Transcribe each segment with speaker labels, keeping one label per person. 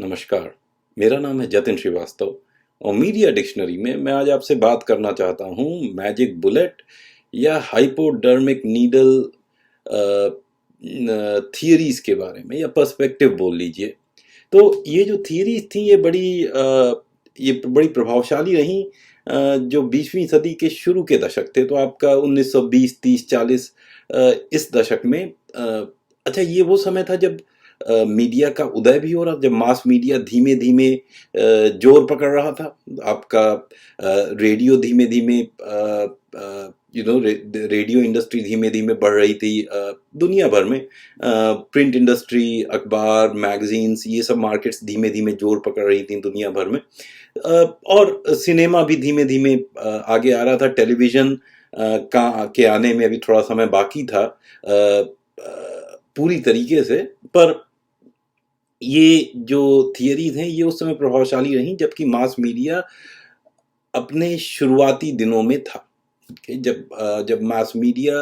Speaker 1: नमस्कार, मेरा नाम है जतिन श्रीवास्तव और मीडिया डिक्शनरी में मैं आज आपसे बात करना चाहता हूँ मैजिक बुलेट या हाइपोडर्मिक नीडल थियरीज के बारे में या पर्सपेक्टिव बोल लीजिए। तो ये जो थियरीज थी ये बड़ी प्रभावशाली रहीं जो 20वीं सदी के शुरू के दशक थे। तो आपका 1920, 30, 40 इस दशक में अच्छा ये वो समय था जब मीडिया का उदय भी हो रहा, जब मास मीडिया धीमे धीमे जोर पकड़ रहा था। आपका रेडियो धीमे धीमे रेडियो इंडस्ट्री धीमे धीमे बढ़ रही थी दुनिया भर में। प्रिंट इंडस्ट्री, अखबार, मैगजीन्स, ये सब मार्केट्स धीमे धीमे जोर पकड़ रही थी दुनिया भर में। और सिनेमा भी धीमे धीमे आगे आ रहा था। टेलीविज़न के आने में अभी थोड़ा समय बाकी था पूरी तरीके से, पर ये जो थियरीज हैं ये उस समय प्रभावशाली रहीं जबकि मास मीडिया अपने शुरुआती दिनों में था। जब मास मीडिया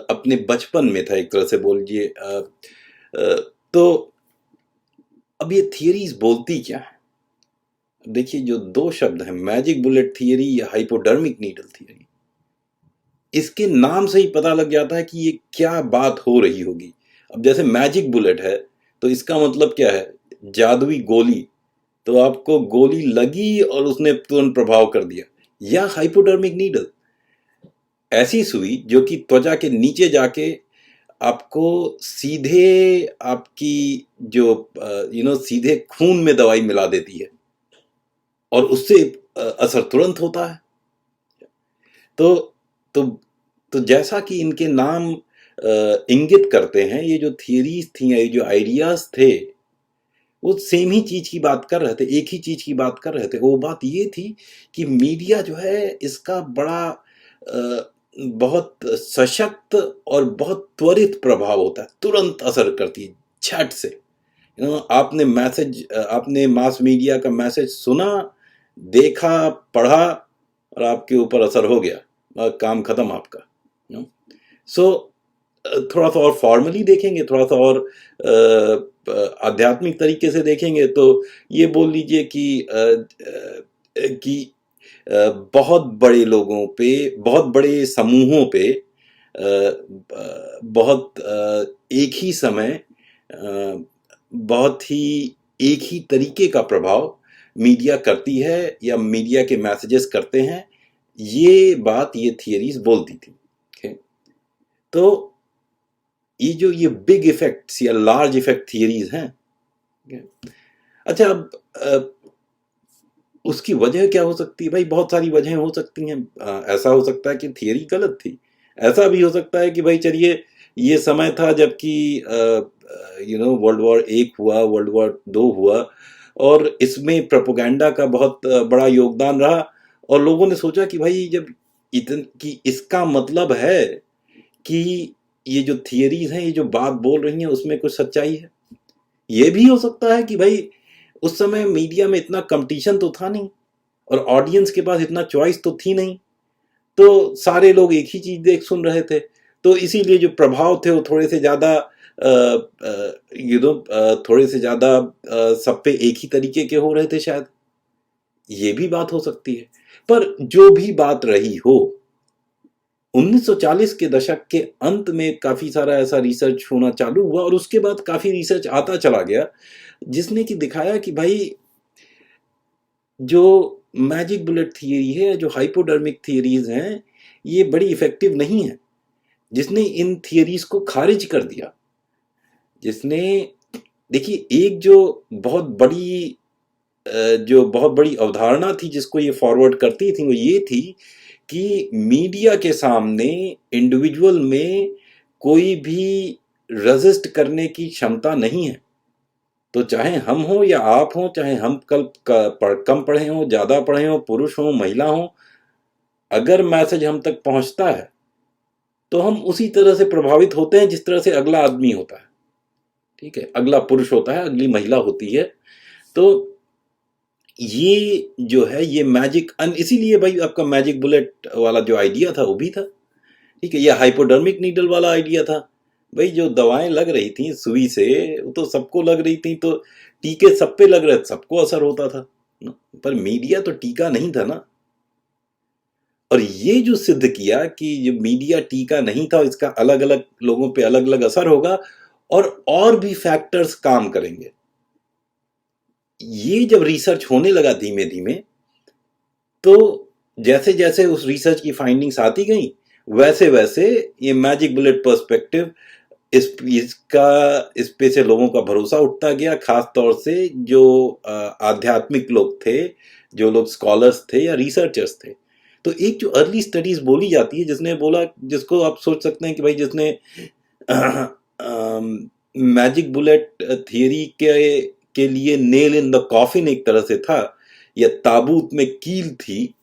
Speaker 1: अपने बचपन में था, एक तरह से बोलिए। तो अब ये थियरीज बोलती क्या है? देखिए, जो दो शब्द हैं, मैजिक बुलेट थियरी या हाइपोडर्मिक नीडल थियरी, इसके नाम से ही पता लग जाता है कि ये क्या बात हो रही होगी। अब जैसे मैजिक बुलेट है तो इसका मतलब क्या है? जादुई गोली। तो आपको गोली लगी और उसने तुरंत प्रभाव कर दिया। या हाइपोडर्मिक नीडल, ऐसी सुई जो कि त्वचा के नीचे जाके आपको सीधे आपकी जो सीधे खून में दवाई मिला देती है और उससे असर तुरंत होता है। तो तो तो जैसा कि इनके नाम इंगित करते हैं, ये जो थियरीज थी, ये जो आइडियाज थे, वो सेम ही चीज की बात कर रहे थे, एक ही चीज की बात कर रहे थे। वो बात ये थी कि मीडिया जो है इसका बड़ा बहुत सशक्त और बहुत त्वरित प्रभाव होता है, तुरंत असर करती है, झट से। आपने मास मीडिया का मैसेज सुना, देखा, पढ़ा और आपके ऊपर असर हो गया, काम खत्म आपका। सो थोड़ा सा और फॉर्मली देखेंगे, थोड़ा सा और आध्यात्मिक तरीके से देखेंगे तो ये बोल लीजिए कि बहुत बड़े लोगों पे, बहुत बड़े समूहों पे बहुत एक ही समय बहुत ही एक ही तरीके का प्रभाव मीडिया करती है या मीडिया के मैसेजेस करते हैं। ये बात ये थियरीज बोलती थी। तो ये बिग इफेक्ट्स या लार्ज इफेक्ट थियरीज हैं। अच्छा, अब उसकी वजह क्या हो सकती है? भाई बहुत सारी वजहें हो सकती हैं। ऐसा हो सकता है कि थियरी गलत थी। ऐसा भी हो सकता है कि भाई चलिए, ये समय था जबकि वर्ल्ड वॉर 1 हुआ, वर्ल्ड वॉर 2 हुआ और इसमें प्रोपेगेंडा का बहुत बड़ा योगदान रहा और लोगों ने सोचा कि भाई जब कि इसका मतलब है कि ये जो थियरीज हैं, ये जो बात बोल रही हैं, उसमें कुछ सच्चाई है। ये भी हो सकता है कि भाई उस समय मीडिया में इतना कंपटीशन तो था नहीं और ऑडियंस के पास इतना चॉइस तो थी नहीं, तो सारे लोग एक ही चीज देख सुन रहे थे, तो इसीलिए जो प्रभाव थे वो थोड़े से ज्यादा सब पे एक ही तरीके के हो रहे थे शायद। ये भी बात हो सकती है। पर जो भी बात रही हो, 1940 के दशक के अंत में काफी सारा ऐसा रिसर्च होना चालू हुआ और उसके बाद काफी रिसर्च आता चला गया जिसने कि दिखाया कि भाई जो मैजिक बुलेट थियरी है, जो हाइपोडर्मिक थियरीज हैं, ये बड़ी इफेक्टिव नहीं है। जिसने इन थियरीज को खारिज कर दिया, जिसने, देखिए, एक जो बहुत बड़ी अवधारणा थी जिसको ये फॉरवर्ड करती थी, वो ये थी कि मीडिया के सामने इंडिविजुअल में कोई भी रेजिस्ट करने की क्षमता नहीं है। तो चाहे हम हो या आप हो, चाहे हम कम पढ़े हों, ज़्यादा पढ़े हों, पुरुष हों, महिला हों, अगर मैसेज हम तक पहुंचता है तो हम उसी तरह से प्रभावित होते हैं जिस तरह से अगला आदमी होता है। ठीक है, अगला पुरुष होता है, अगली महिला होती है। तो ये जो है ये इसीलिए भाई आपका मैजिक बुलेट वाला जो आइडिया था वो भी था। ठीक है, ये हाइपोडर्मिक नीडल वाला आइडिया था। भाई जो दवाएं लग रही थी सुई से, वो तो सबको लग रही थी, तो टीके सब पे लग रहे थे, सबको असर होता था ना? पर मीडिया तो टीका नहीं था ना। और ये जो सिद्ध किया कि जो मीडिया टीका नहीं था, इसका अलग अलग लोगों पे अलग अलग असर होगा और भी फैक्टर्स काम करेंगे। ये जब रिसर्च होने लगा धीमे धीमे, तो जैसे जैसे उस रिसर्च की फाइंडिंग्स आती गई, वैसे वैसे ये मैजिक बुलेट पर्सपेक्टिव इस पे से लोगों का भरोसा उठता गया, खास तौर से जो आध्यात्मिक लोग थे, जो लोग स्कॉलर्स थे या रिसर्चर्स थे। तो एक जो अर्ली स्टडीज बोली जाती है, जिसने बोला, जिसको आप सोच सकते हैं कि भाई जिसने मैजिक बुलेट थियरी के लिए नेल इन द कॉफिन एक तरह से था, या ताबूत में कील थी,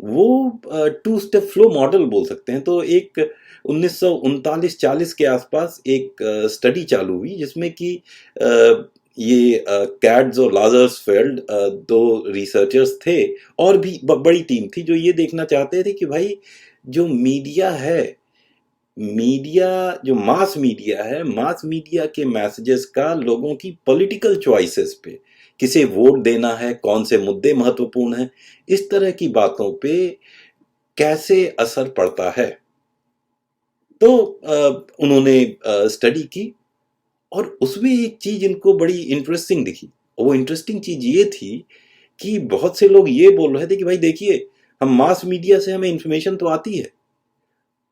Speaker 1: वो टू स्टेप फ्लो मॉडल बोल सकते हैं। तो एक 1939-40 के आसपास एक स्टडी चालू हुई, जिसमें कि ये कैड्स और लाजर्सफेल्ड दो रिसर्चर्स थे, और भी बड़ी टीम थी, जो ये देखना चाहते थे कि भाई जो मीडिया है, मीडिया जो मास मीडिया है, मास मीडिया के मैसेजेस का लोगों की पॉलिटिकल चॉइसेस पे, किसे वोट देना है, कौन से मुद्दे महत्वपूर्ण हैं, इस तरह की बातों पे कैसे असर पड़ता है। तो उन्होंने स्टडी की, और उसमें एक चीज इनको बड़ी इंटरेस्टिंग दिखी। वो इंटरेस्टिंग चीज ये थी कि बहुत से लोग ये बोल रहे थे कि भाई देखिए, हम मास मीडिया से हमें इंफॉर्मेशन तो आती है,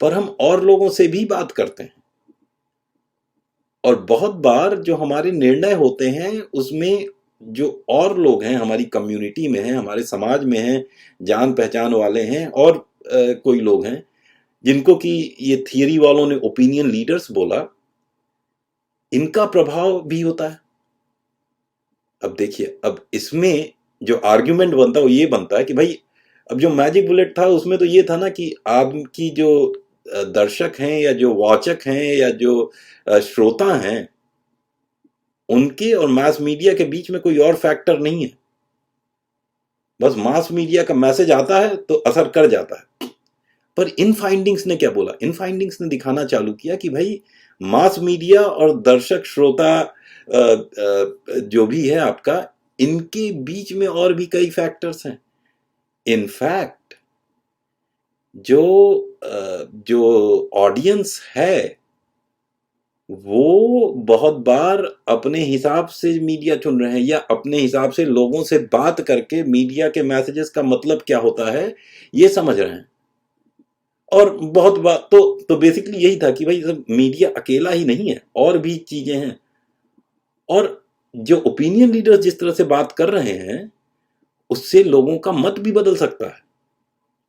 Speaker 1: पर हम और लोगों से भी बात करते हैं, और बहुत बार जो हमारे निर्णय होते हैं उसमें जो और लोग हैं, हमारी कम्युनिटी में हैं, हमारे समाज में हैं, जान पहचान वाले हैं, और कोई लोग हैं जिनको कि ये थियरी वालों ने ओपिनियन लीडर्स बोला, इनका प्रभाव भी होता है। अब देखिए, अब इसमें जो आर्ग्यूमेंट बनता है वो ये बनता है कि भाई, अब जो मैजिक बुलेट था उसमें तो ये था ना कि आपकी जो दर्शक हैं, या जो वाचक हैं, या जो श्रोता हैं, उनके और मास मीडिया के बीच में कोई और फैक्टर नहीं है। बस मास मीडिया का मैसेज आता है तो असर कर जाता है। पर इन फाइंडिंग्स ने क्या बोला? इन फाइंडिंग्स ने दिखाना चालू किया कि भाई मास मीडिया और दर्शक श्रोता जो भी है आपका, इनके बीच में और भी कई फैक्टर्स हैं। इनफैक्ट जो ऑडियंस है, वो बहुत बार अपने हिसाब से मीडिया चुन रहे हैं, या अपने हिसाब से लोगों से बात करके मीडिया के मैसेजेस का मतलब क्या होता है ये समझ रहे हैं। और बहुत बात तो बेसिकली यही था कि भाई मीडिया अकेला ही नहीं है, और भी चीजें हैं, और जो ओपिनियन लीडर्स जिस तरह से बात कर रहे हैं, उससे लोगों का मत भी बदल सकता है।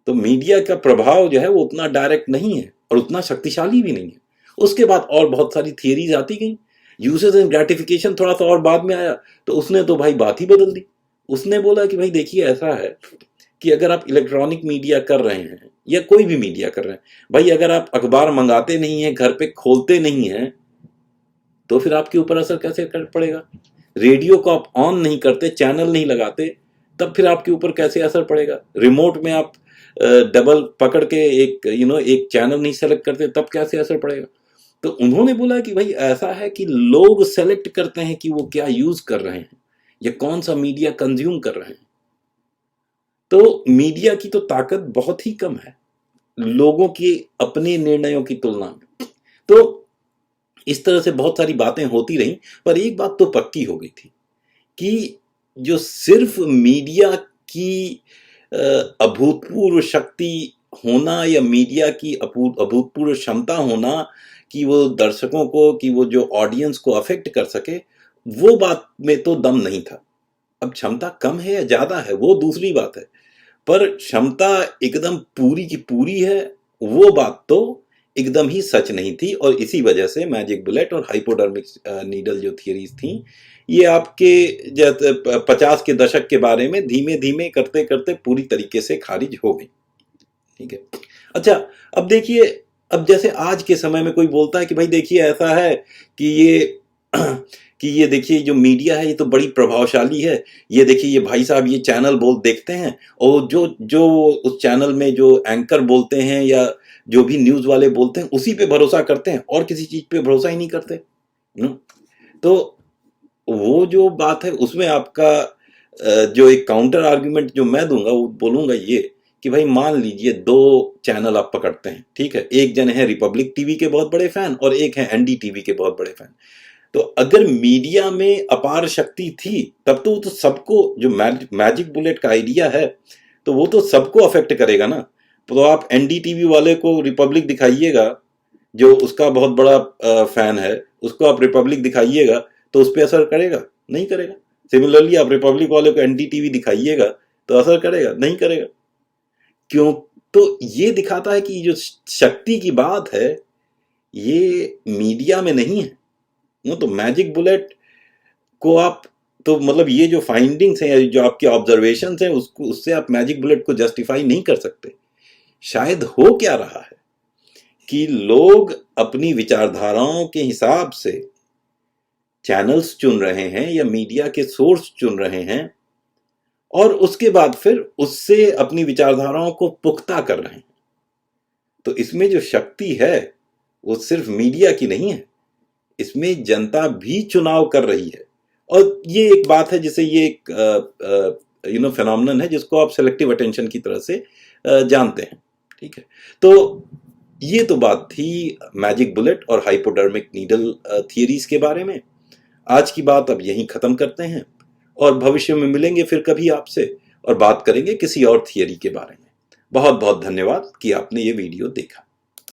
Speaker 1: तो मीडिया का प्रभाव जो है वो उतना डायरेक्ट नहीं है, और उतना शक्तिशाली भी नहीं है। उसके बाद और बहुत सारी थियरीज आती गई। यूसेज एंड ग्रेटिफिकेशन थोड़ा सा और बाद में आया, तो उसने तो भाई बात ही बदल दी। उसने बोला कि भाई देखिए, ऐसा है कि अगर आप इलेक्ट्रॉनिक मीडिया कर रहे हैं, या कोई भी मीडिया कर रहे हैं, भाई अगर आप अखबार मंगाते नहीं हैं, घर पे खोलते नहीं हैं, तो फिर आपके ऊपर असर कैसे पड़ेगा? रेडियो को आप ऑन नहीं करते, चैनल नहीं लगाते, तब फिर आपके ऊपर कैसे असर पड़ेगा? रिमोट में आप डबल पकड़ के एक चैनल नहीं सेलेक्ट करते, तब कैसे असर पड़ेगा? तो उन्होंने बोला कि भाई ऐसा है कि लोग सेलेक्ट करते हैं कि वो क्या यूज कर रहे हैं, या कौन सा मीडिया कंज्यूम कर रहे हैं। तो मीडिया की तो ताकत बहुत ही कम है लोगों के अपने निर्णयों की तुलना में। तो इस तरह से बहुत सारी बातें होती रहीं, पर एक बात तो पक्की हो गई थी कि जो सिर्फ मीडिया की अभूतपूर्व शक्ति होना, या मीडिया की अभूतपूर्व क्षमता होना कि वो दर्शकों को, कि वो जो ऑडियंस को अफेक्ट कर सके, वो बात में तो दम नहीं था। अब क्षमता कम है या ज्यादा है वो दूसरी बात है, पर क्षमता एकदम पूरी की पूरी है, वो बात तो एकदम ही सच नहीं थी। और इसी वजह से मैजिक बुलेट और हाइपोडर्मिक नीडल जो थियरीज थी, ये आपके 50 के दशक के बारे में धीमे धीमे करते करते पूरी तरीके से खारिज हो गई। ठीक है। अच्छा, अब देखिए, अब जैसे आज के समय में कोई बोलता है कि भाई देखिए ऐसा है कि ये देखिए जो मीडिया है ये तो बड़ी प्रभावशाली है, ये देखिए ये भाई साहब ये चैनल देखते हैं, और जो जो उस चैनल में जो एंकर बोलते हैं, या जो भी न्यूज वाले बोलते हैं, उसी पे भरोसा करते हैं, और किसी चीज पे भरोसा ही नहीं करते। तो वो जो बात है उसमें आपका जो एक काउंटर आर्ग्यूमेंट जो मैं दूंगा वो बोलूंगा ये कि भाई मान लीजिए दो चैनल आप पकड़ते हैं, ठीक है, एक जन है रिपब्लिक टीवी के बहुत बड़े फैन और एक है एनडीटीवी के बहुत बड़े फैन। तो अगर मीडिया में अपार शक्ति थी तब तो सबको जो मैजिक बुलेट का आइडिया है तो वो तो सबको अफेक्ट करेगा ना। तो आप एनडीटीवी वाले को रिपब्लिक दिखाइएगा, जो उसका बहुत बड़ा फैन है, उसको आप रिपब्लिक दिखाइएगा तो उस पर असर करेगा? नहीं करेगा। सिमिलरली आप रिपब्लिक वाले को एनडीटीवी दिखाइएगा तो असर करेगा? नहीं करेगा। क्यों? तो ये दिखाता है कि जो शक्ति की बात है ये मीडिया में नहीं है। नो, तो मैजिक बुलेट को आप तो मतलब ये जो फाइंडिंग्स हैं, जो आपके ऑब्जर्वेशंस हैं, उसको उससे आप मैजिक बुलेट को जस्टिफाई नहीं कर सकते। शायद हो क्या रहा है कि लोग अपनी विचारधाराओं के हिसाब से चैनल्स चुन रहे हैं या मीडिया के सोर्स चुन रहे हैं और उसके बाद फिर उससे अपनी विचारधाराओं को पुख्ता कर रहे हैं। तो इसमें जो शक्ति है वो सिर्फ मीडिया की नहीं है, इसमें जनता भी चुनाव कर रही है। और ये एक बात है जिसे ये एक फिनोमिनन है जिसको आप सेलेक्टिव अटेंशन की तरह से जानते हैं, ठीक है। तो ये तो बात थी मैजिक बुलेट और हाइपोडर्मिक नीडल थियरीज के बारे में। आज की बात अब यहीं खत्म करते हैं और भविष्य में मिलेंगे फिर कभी आपसे और बात करेंगे किसी और थियरी के बारे में। बहुत बहुत धन्यवाद कि आपने ये वीडियो देखा।